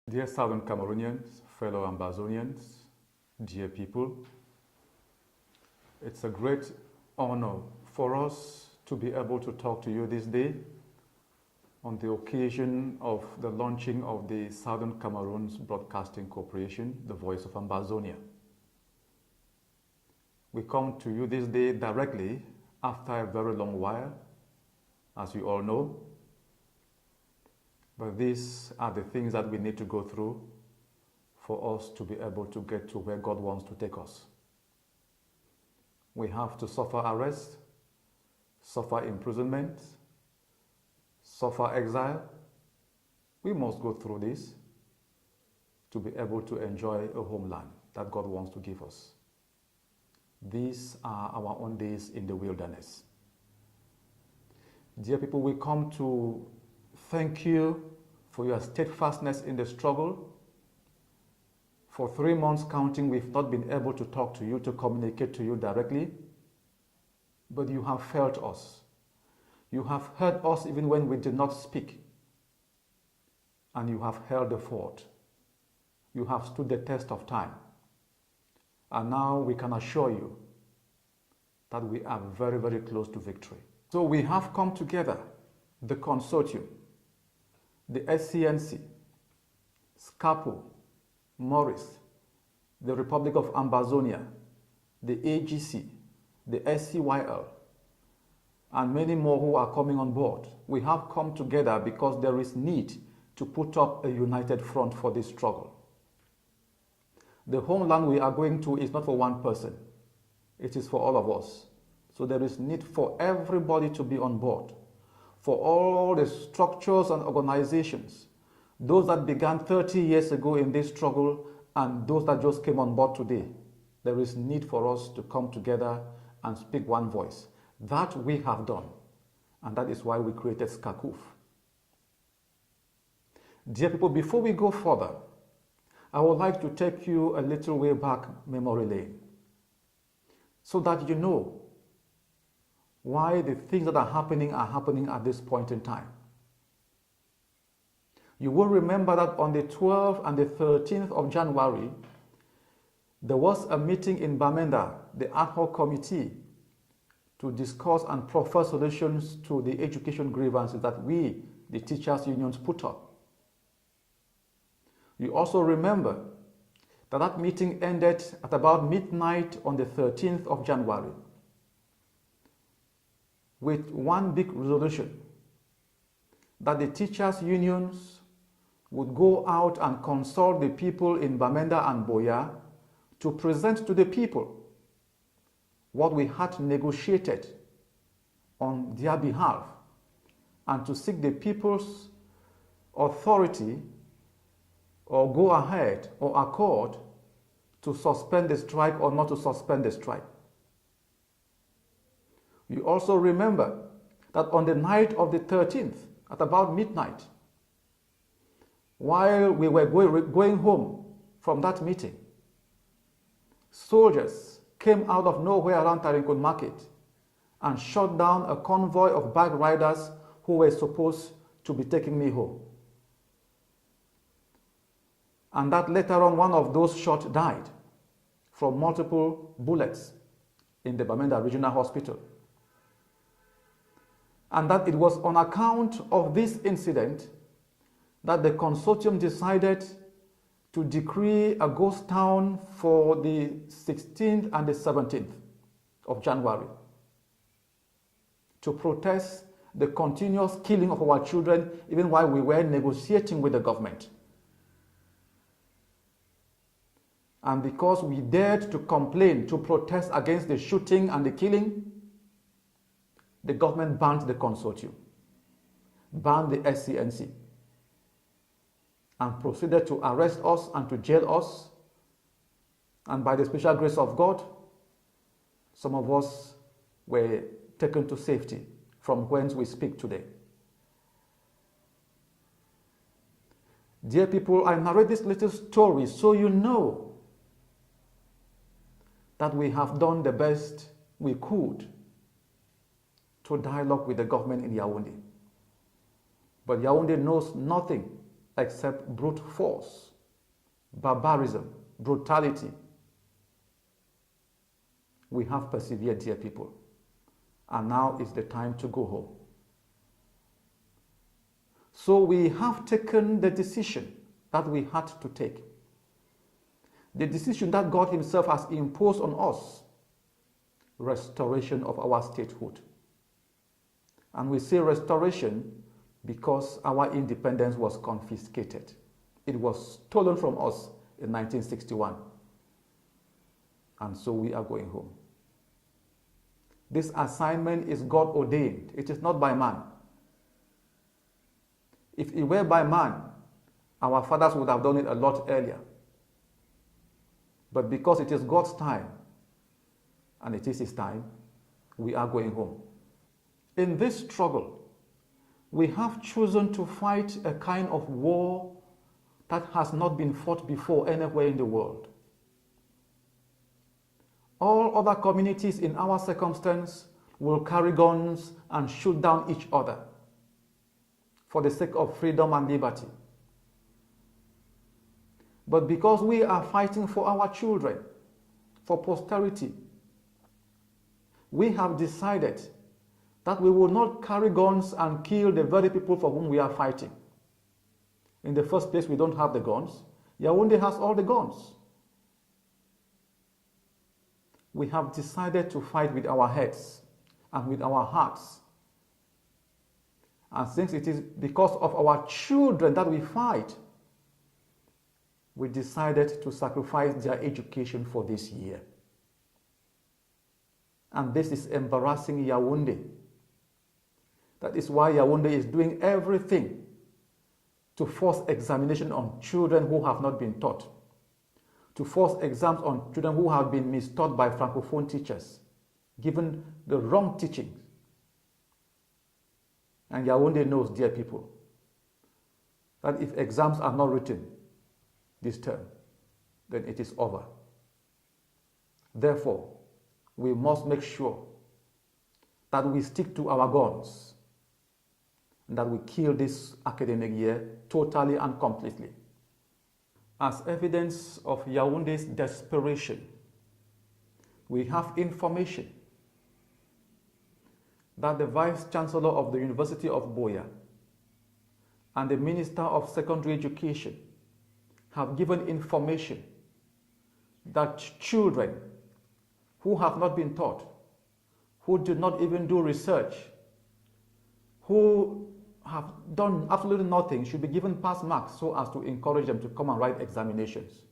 Dear Southern Cameroonians, fellow Ambazonians, dear people, it's a great honor for us to be able to talk to you this day on the occasion of the launching of the Southern Cameroon's Broadcasting Corporation, the Voice of Ambazonia. We come to you this day directly after a very long while, as you all know. But these are the things that we need to go through for us to be able to get to where God wants to take us. We have to suffer arrest, suffer imprisonment, suffer exile. We must go through this to be able to enjoy a homeland that God wants to give us. These are our own days in the wilderness. Dear people, we come to thank you for your steadfastness in the struggle. For 3 months counting, we've not been able to talk to you, to communicate to you directly, but you have felt us. You have heard us even when we did not speak, and you have held the fort. You have stood the test of time, and now we can assure you that we are very, very close to victory. So we have come together, the Consortium, the SCNC, Scacuf, Maurice, the Republic of Ambazonia, the AGC, the SCYL, and many more who are coming on board. We have come together because there is need to put up a united front for this struggle. The homeland we are going to is not for one person. It is for all of us. So there is need for everybody to be on board. For all the structures and organizations, those that began 30 years ago in this struggle and those that just came on board today, there is need for us to come together and speak one voice. That we have done, and that is why we created Scacuf. Dear people, before we go further, I would like to take you a little way back memory lane so that you know why the things that are happening at this point in time. You will remember that on the 12th and the 13th of January, there was a meeting in Bamenda, the ad hoc committee, to discuss and proffer solutions to the education grievances that we, the teachers' unions, put up. You also remember that that meeting ended at about midnight on the 13th of January with one big resolution that the teachers' unions would go out and consult the people in Bamenda and Boya to present to the people what we had negotiated on their behalf and to seek the people's authority or go ahead or accord to suspend the strike or not to suspend the strike. You also remember that on the night of the 13th, at about midnight, while we were going home from that meeting, soldiers came out of nowhere around Tarinkun Market and shot down a convoy of bike riders who were supposed to be taking me home. And that later on, one of those shot died from multiple bullets in the Bamenda Regional Hospital. And that it was on account of this incident that the consortium decided to decree a ghost town for the 16th and the 17th of January to protest the continuous killing of our children even while we were negotiating with the government. And because we dared to complain, to protest against the shooting and the killing, the government banned the consortium, banned the SCNC, and proceeded to arrest us and to jail us. And by the special grace of God, some of us were taken to safety from whence we speak today. Dear people, I narrate this little story so you know that we have done the best we could to dialogue with the government in Yaoundé. But Yaoundé knows nothing except brute force, barbarism, brutality. We have persevered, dear people, and now is the time to go home. So we have taken the decision that we had to take. The decision that God Himself has imposed on us, restoration of our statehood. And we say restoration because our independence was confiscated. It was stolen from us in 1961. And so we are going home. This assignment is God ordained. It is not by man. If it were by man, our fathers would have done it a lot earlier. But because it is God's time, and it is His time, we are going home. In this struggle, we have chosen to fight a kind of war that has not been fought before anywhere in the world. All other communities in our circumstance will carry guns and shoot down each other for the sake of freedom and liberty. But because we are fighting for our children, for posterity, we have decided that we will not carry guns and kill the very people for whom we are fighting. In the first place, we don't have the guns. Yaoundé has all the guns. We have decided to fight with our heads and with our hearts. And since it is because of our children that we fight, we decided to sacrifice their education for this year. And this is embarrassing Yaoundé. That is why Yaoundé is doing everything to force examination on children who have not been taught, to force exams on children who have been mistaught by Francophone teachers, given the wrong teachings. And Yaoundé knows, dear people, that if exams are not written this term, then it is over. Therefore, we must make sure that we stick to our guns and that we kill this academic year totally and completely. As evidence of Yaoundé's desperation, we have information that the Vice-Chancellor of the University of Buea and the Minister of Secondary Education have given information that children who have not been taught, who did not even do research, who have done absolutely nothing, should be given pass marks so as to encourage them to come and write examinations.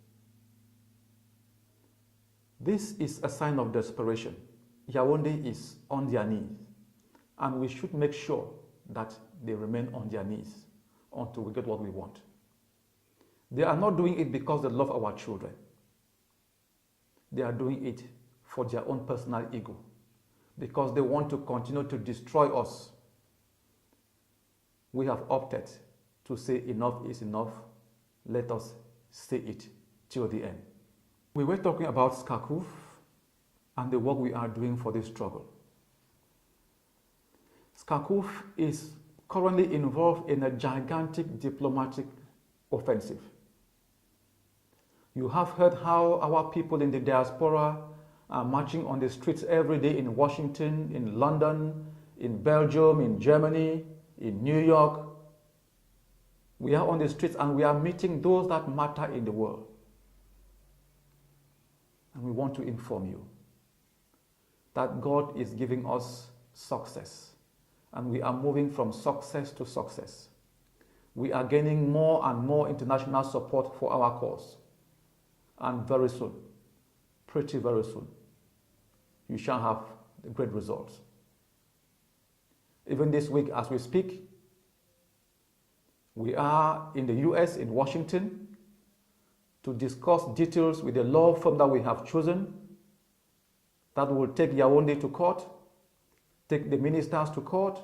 This is a sign of desperation. Yaoundé is on their knees, and we should make sure that they remain on their knees until we get what we want. They are not doing it because they love our children. They are doing it for their own personal ego, because they want to continue to destroy us. We have opted to say enough is enough. Let us say it till the end. We were talking about Scacuf and the work we are doing for this struggle. Scacuf is currently involved in a gigantic diplomatic offensive. You have heard how our people in the diaspora are marching on the streets every day in Washington, in London, in Belgium, in Germany, in New York. We are on the streets and we are meeting those that matter in the world. And we want to inform you that God is giving us success, and we are moving from success to success. We are gaining more and more international support for our cause. And very soon, pretty very soon, you shall have the great results. Even this week as we speak, we are in the US, in Washington, to discuss details with the law firm that we have chosen that will take Yaoundé to court, take the ministers to court,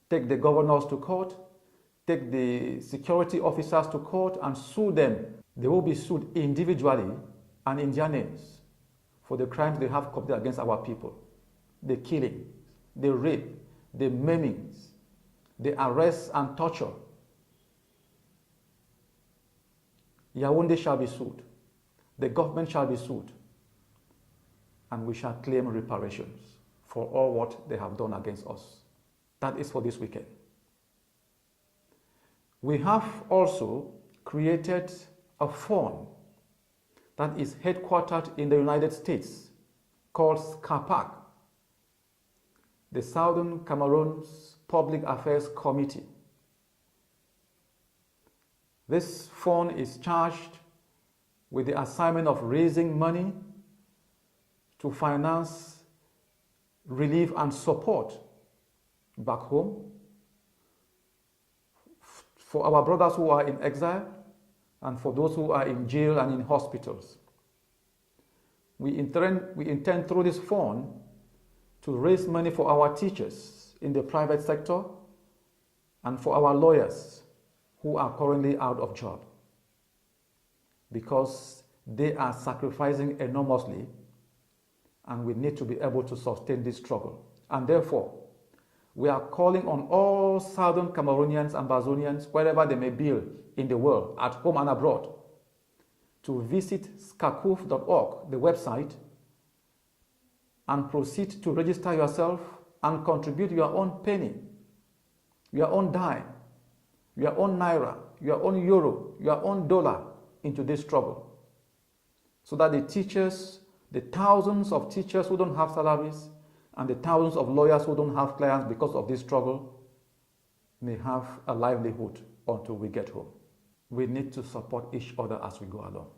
take the governors to court, take the security officers to court and sue them. They will be sued individually and in their names for the crimes they have committed against our people. The killing, the rape, the maimings, the arrests and torture. Yaoundé shall be sued. The government shall be sued. And we shall claim reparations for all what they have done against us. That is for this weekend. We have also created a fund that is headquartered in the United States called Scacuf, the Southern Cameroon's Public Affairs Committee. This fund is charged with the assignment of raising money to finance relief and support back home for our brothers who are in exile and for those who are in jail and in hospitals. We intend through this fund to raise money for our teachers in the private sector and for our lawyers who are currently out of job, because they are sacrificing enormously and we need to be able to sustain this struggle. And therefore, we are calling on all Southern Cameroonians and Bazonians, wherever they may be in the world, at home and abroad, to visit scacuf.org, the website, and proceed to register yourself and contribute your own penny, your own dime, your own naira, your own euro, your own dollar into this struggle, so that the teachers, the thousands of teachers who don't have salaries, and the thousands of lawyers who don't have clients because of this struggle may have a livelihood until we get home. We need to support each other as we go along.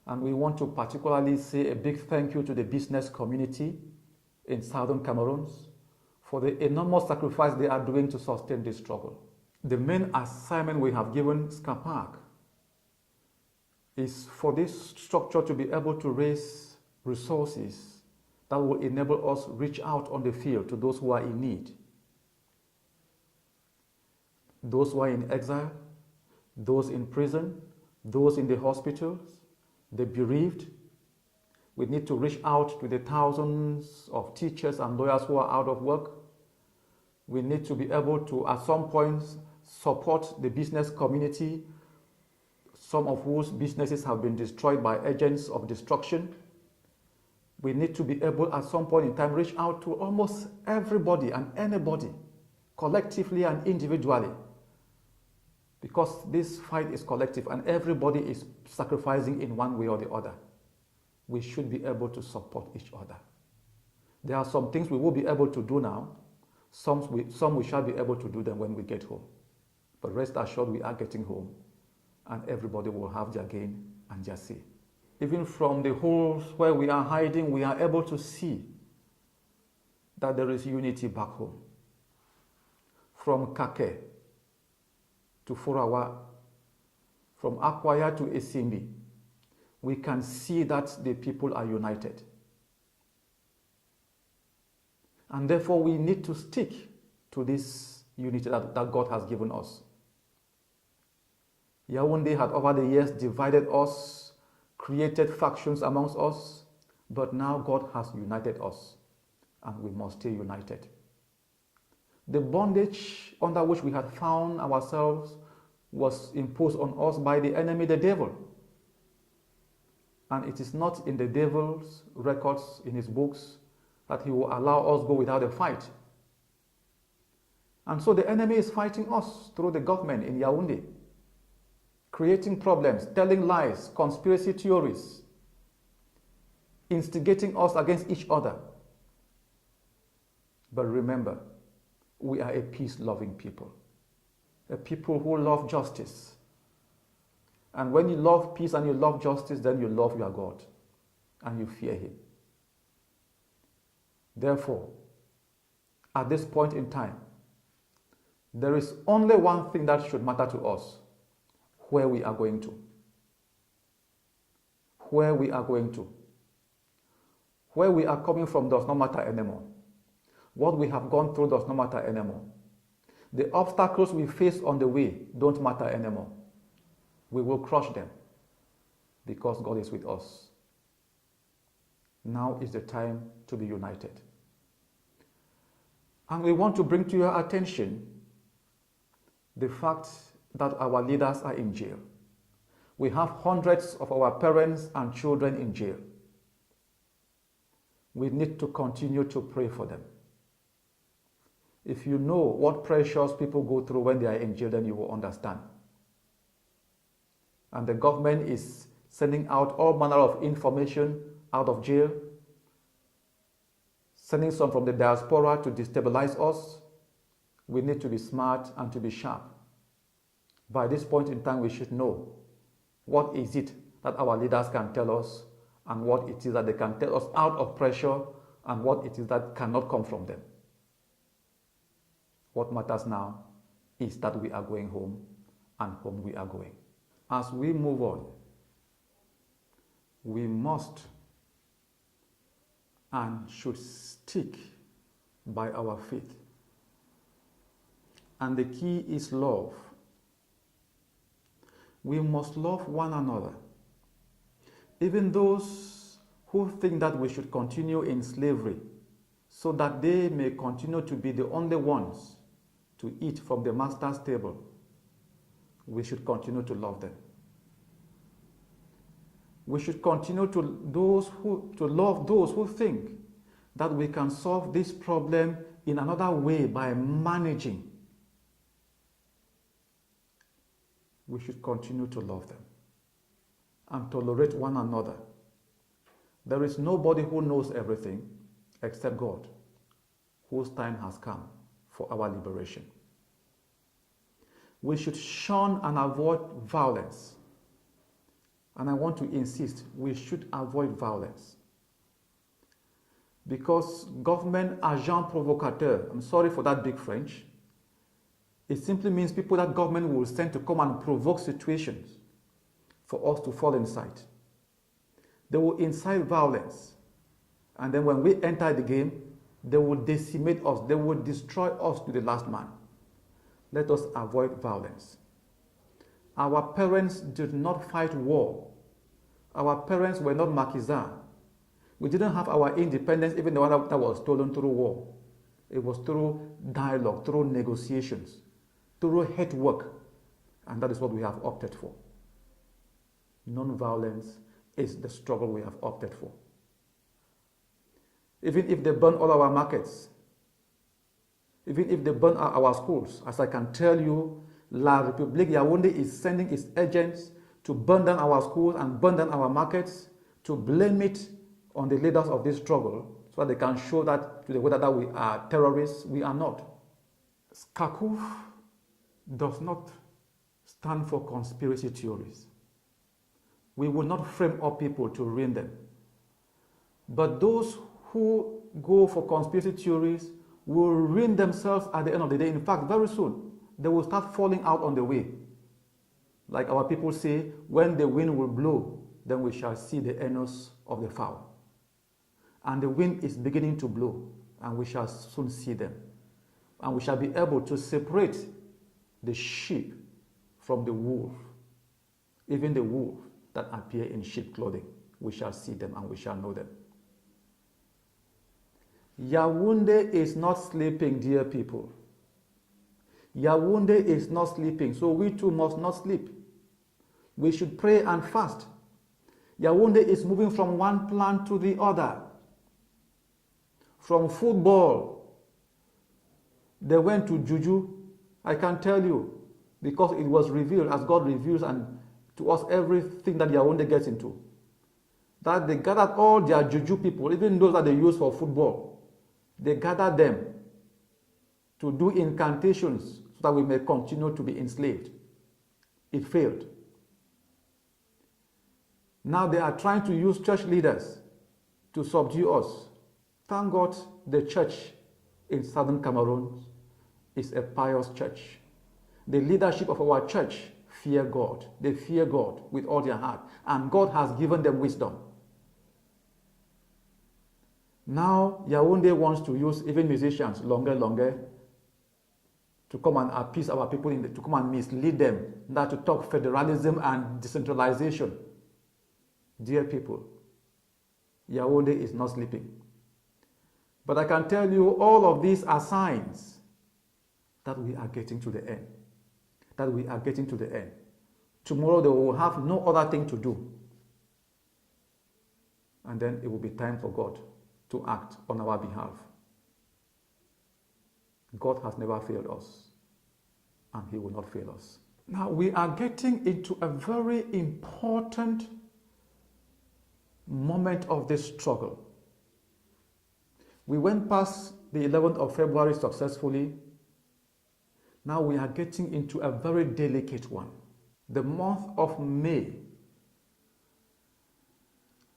And we want to particularly say a big thank you to the business community in Southern Cameroon for the enormous sacrifice they are doing to sustain this struggle. The main assignment we have given Scacuf is for this structure to be able to raise resources that will enable us reach out on the field to those who are in need, those who are in exile, those in prison, those in the hospitals, the bereaved. We need to reach out to the thousands of teachers and lawyers who are out of work. We need to be able to, at some point, support the business community, some of whose businesses have been destroyed by agents of destruction. We need to be able, at some point in time, reach out to almost everybody and anybody, collectively and individually, because this fight is collective and everybody is sacrificing in one way or the other. We should be able to support each other. There are some things we will be able to do now, some we shall be able to do them when we get home. But rest assured, we are getting home and everybody will have their gain and their say. Even from the holes where we are hiding, we are able to see that there is unity back home. From Kake to Furawa, from Akwaya to Esimbi, we can see that the people are united. And therefore, we need to stick to this unity that God has given us. Yaoundé had over the years divided us, created factions amongst us, but now God has united us, and we must stay united. The bondage under which we had found ourselves was imposed on us by the enemy, the devil. And it is not in the devil's records, in his books, that he will allow us go without a fight. And so the enemy is fighting us through the government in Yaoundé, creating problems, telling lies, conspiracy theories, instigating us against each other. But remember, we are a peace-loving people, a people who love justice. And when you love peace and you love justice, then you love your God and you fear him. Therefore, at this point in time, there is only one thing that should matter to us: where we are going to. Where we are going to. Where we are coming from does not matter anymore. What we have gone through does not matter anymore. The obstacles we face on the way don't matter anymore. We will crush them because God is with us. Now is the time to be united. And we want to bring to your attention the fact that our leaders are in jail. We have hundreds of our parents and children in jail. We need to continue to pray for them. If you know what pressures people go through when they are in jail, then you will understand. And the government is sending out all manner of information out of jail, sending some from the diaspora to destabilize us. We need to be smart and to be sharp. By this point in time, we should know what is it that our leaders can tell us and what it is that they can tell us out of pressure and what it is that cannot come from them. What matters now is that we are going home, and home we are going. As we move on, we must and should stick by our faith. And the key is love. We must love one another. Even those who think that we should continue in slavery so that they may continue to be the only ones to eat from the master's table, we should continue to love them. We should continue to love those who think that we can solve this problem in another way by managing. We should continue to love them and tolerate one another. There is nobody who knows everything except God, whose time has come for our liberation. We should shun and avoid violence. And I want to insist, we should avoid violence. Because government agent provocateur, I'm sorry for that big French, it simply means people that government will send to come and provoke situations for us to fall inside. They will incite violence. And then when we enter the game, they will decimate us. They will destroy us to the last man. Let us avoid violence. Our parents did not fight war. Our parents were not Maquisards. We didn't have our independence, even the one that was stolen through war. It was through dialogue, through negotiations, through hate work. And that is what we have opted for. Non-violence is the struggle we have opted for. Even if they burn all our markets, even if they burn our schools, as I can tell you, La République Yaoundé is sending its agents to burn down our schools and burn down our markets, to blame it on the leaders of this struggle, so that they can show that to the world that we are terrorists. We are not. Scacuf does not stand for conspiracy theories. We will not frame up people to ruin them. But those who go for conspiracy theories will ruin themselves at the end of the day. In fact, very soon, they will start falling out on the way. Like our people say, when the wind will blow, then we shall see the anus of the fowl. And the wind is beginning to blow, and we shall soon see them. And we shall be able to separate the sheep from the wolf, even the wolf that appear in sheep clothing. We shall see them and we shall know them. Yaoundé is not sleeping, dear people. Yaoundé is not sleeping, so we too must not sleep. We should pray and fast. Yaoundé is moving from one plan to the other. From football, they went to juju. I can tell you, because it was revealed as God reveals and to us everything that Yaoundé gets into. That they gathered all their juju people, even those that they use for football. They gathered them to do incantations so that we may continue to be enslaved. It failed. Now they are trying to use church leaders to subdue us. Thank God the church in southern Cameroon is a pious church. The leadership of our church fear God. They fear God with all their heart. And God has given them wisdom. Now Yaoundé wants to use even musicians longer to come and appease our people, to come and mislead them, not to talk federalism and decentralization. Dear people, Yaoundé is not sleeping. But I can tell you all of these are signs that we are getting to the end. That we are getting to the end. Tomorrow they will have no other thing to do. And then it will be time for God to act on our behalf. God has never failed us, and He will not fail us. Now we are getting into a very important moment of this struggle. We went past the 11th of February successfully. Now we are getting into a very delicate one. The month of May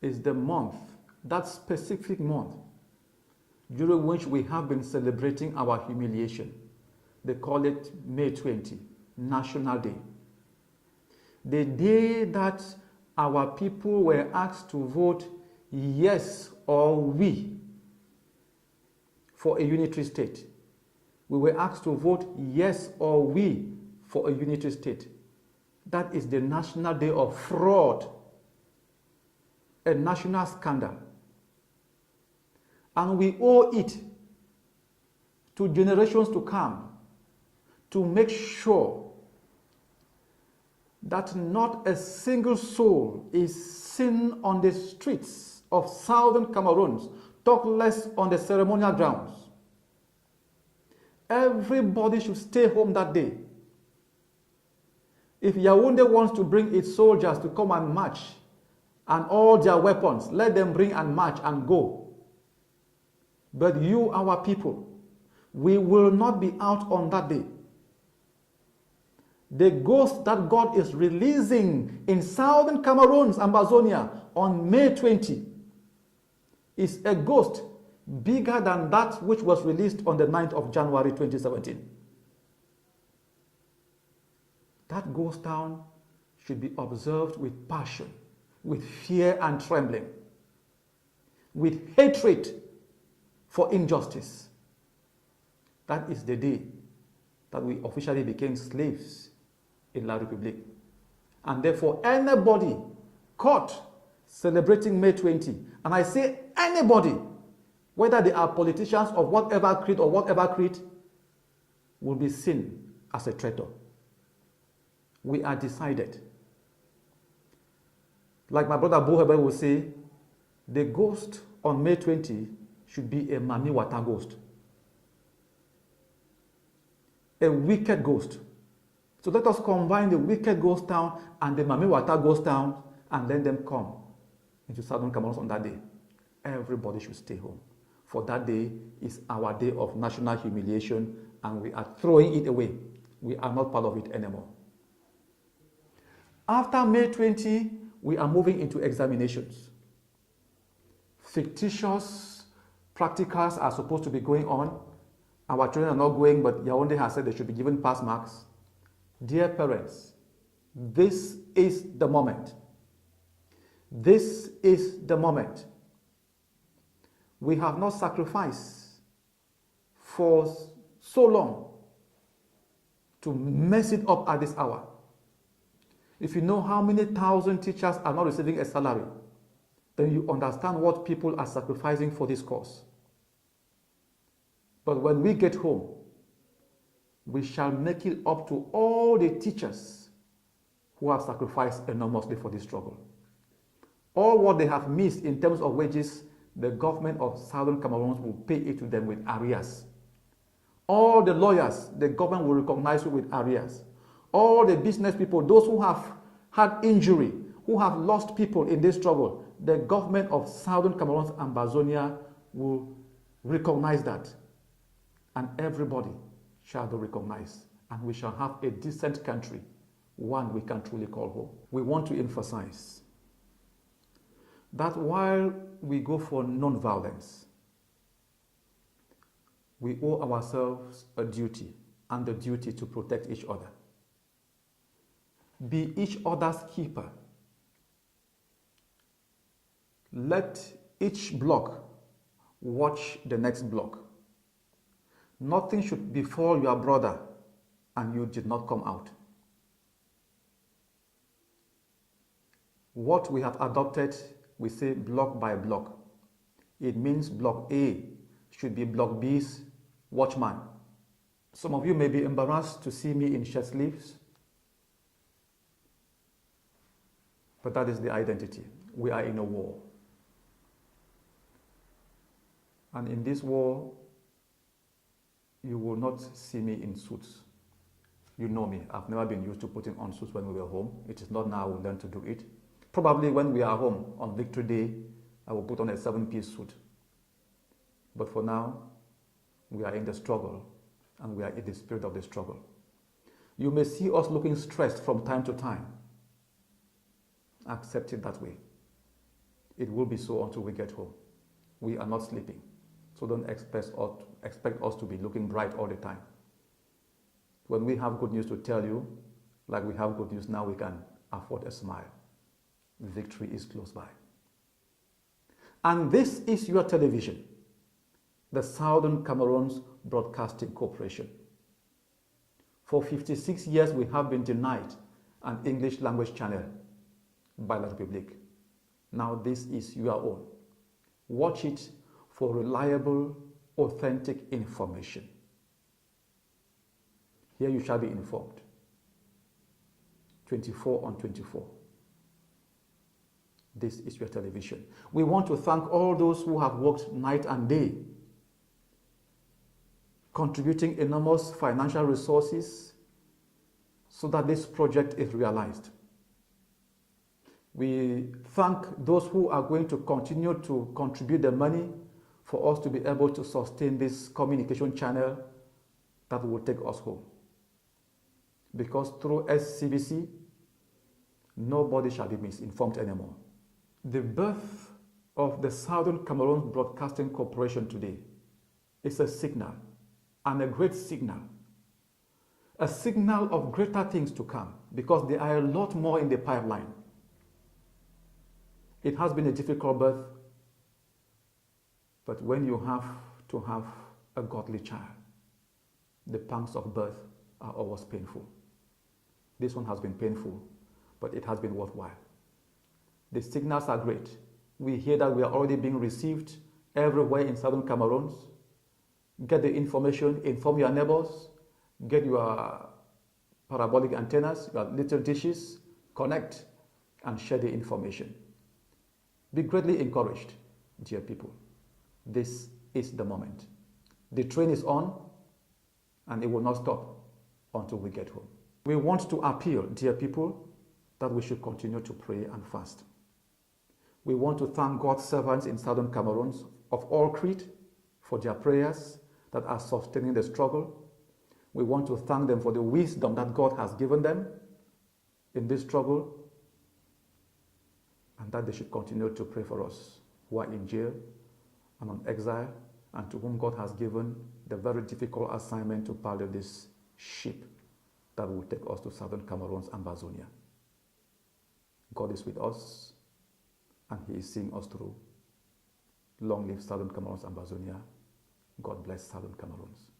is the month, that specific month, during which we have been celebrating our humiliation. They call it May 20, National Day. The day that our people were asked to vote yes or we for a unitary state. We were asked to vote yes or we for a unitary state. That is the National Day of fraud, a national scandal. And we owe it to generations to come to make sure that not a single soul is seen on the streets of southern Cameroon, talk less on the ceremonial grounds. Everybody should stay home that day. If Yaoundé wants to bring its soldiers to come and march and all their weapons, let them bring and march and go. But you, our people, we will not be out on that day. The ghost that God is releasing in southern Cameroon, Amazonia, on May 20 is a ghost bigger than that which was released on the 9th of January 2017. That ghost town should be observed with passion, with fear and trembling, with hatred for injustice. That is the day that we officially became slaves in La République. And therefore, anybody caught celebrating May 20, and I say anybody, whether they are politicians of whatever creed or whatever creed, will be seen as a traitor. We are decided. Like my brother Bohebe will say, the ghost on May 20 should be a Mami Wata ghost. A wicked ghost. So let us combine the wicked ghost town and the Mami Wata ghost town and let them come into southern Cameroon on that day. Everybody should stay home. For that day is our day of national humiliation and we are throwing it away. We are not part of it anymore. After May 20, we are moving into examinations. Fictitious practicals are supposed to be going on. Our children are not going, but Yaoundé has said they should be given pass marks. Dear parents, this is the moment. This is the moment. We have not sacrificed for so long to mess it up at this hour. If you know how many thousand teachers are not receiving a salary, then you understand what people are sacrificing for this cause. But when we get home, we shall make it up to all the teachers who have sacrificed enormously for this struggle. All what they have missed in terms of wages, the government of Southern Cameroon will pay it to them with arrears. All the lawyers, the government will recognize you with arrears. All the business people, those who have had injury, who have lost people in this struggle, the government of Southern Cameroon and Amazonia will recognize that. And everybody shall be recognized. And we shall have a decent country, one we can truly call home. We want to emphasize that while we go for non-violence, we owe ourselves a duty, and the duty to protect each other. Be each other's keeper. Let each block watch the next block. Nothing should befall your brother and you did not come out. What we have adopted, we say block by block. It means block A should be block B's watchman. Some of you may be embarrassed to see me in shirt sleeves. But that is the identity. We are in a war. And in this war, you will not see me in suits. You know me. I've never been used to putting on suits when we were home. It is not now we learn to do it. Probably when we are home on Victory Day, I will put on a 7-piece suit. But for now, we are in the struggle, and we are in the spirit of the struggle. You may see us looking stressed from time to time. Accept it that way. It will be so until we get home. We are not sleeping. So don't expect us to be looking bright all the time. When we have good news to tell you, like we have good news now, we can afford a smile. Victory is close by. And this is your television, the Southern Cameroons Broadcasting Corporation. For 56 years, we have been denied an English language channel by the Republic. Now this is your own. Watch it for reliable, authentic information. Here you shall be informed. 24/24. This is your television. We want to thank all those who have worked night and day, contributing enormous financial resources so that this project is realized. We thank those who are going to continue to contribute the money for us to be able to sustain this communication channel that will take us home. Because through SCBC, nobody shall be misinformed anymore. The birth of the Southern Cameroon Broadcasting Corporation today is a signal, and a great signal. A signal of greater things to come, because there are a lot more in the pipeline. It has been a difficult birth, but when you have to have a godly child, the pangs of birth are always painful. This one has been painful, but it has been worthwhile. The signals are great. We hear that we are already being received everywhere in Southern Cameroon. Get the information, inform your neighbors, get your parabolic antennas, your little dishes, connect, and share the information. Be greatly encouraged, dear people. This is the moment. The train is on, and it will not stop until we get home. We want to appeal, dear people, that we should continue to pray and fast. We want to thank God's servants in Southern Cameroon of all creed for their prayers that are sustaining the struggle. We want to thank them for the wisdom that God has given them in this struggle, and that they should continue to pray for us who are in jail and on exile, and to whom God has given the very difficult assignment to pilot this ship that will take us to Southern Cameroon and Bazonia. God is with us, and He is seeing us through. Long live Southern Cameroon and Bazonia. God bless Southern Cameroons.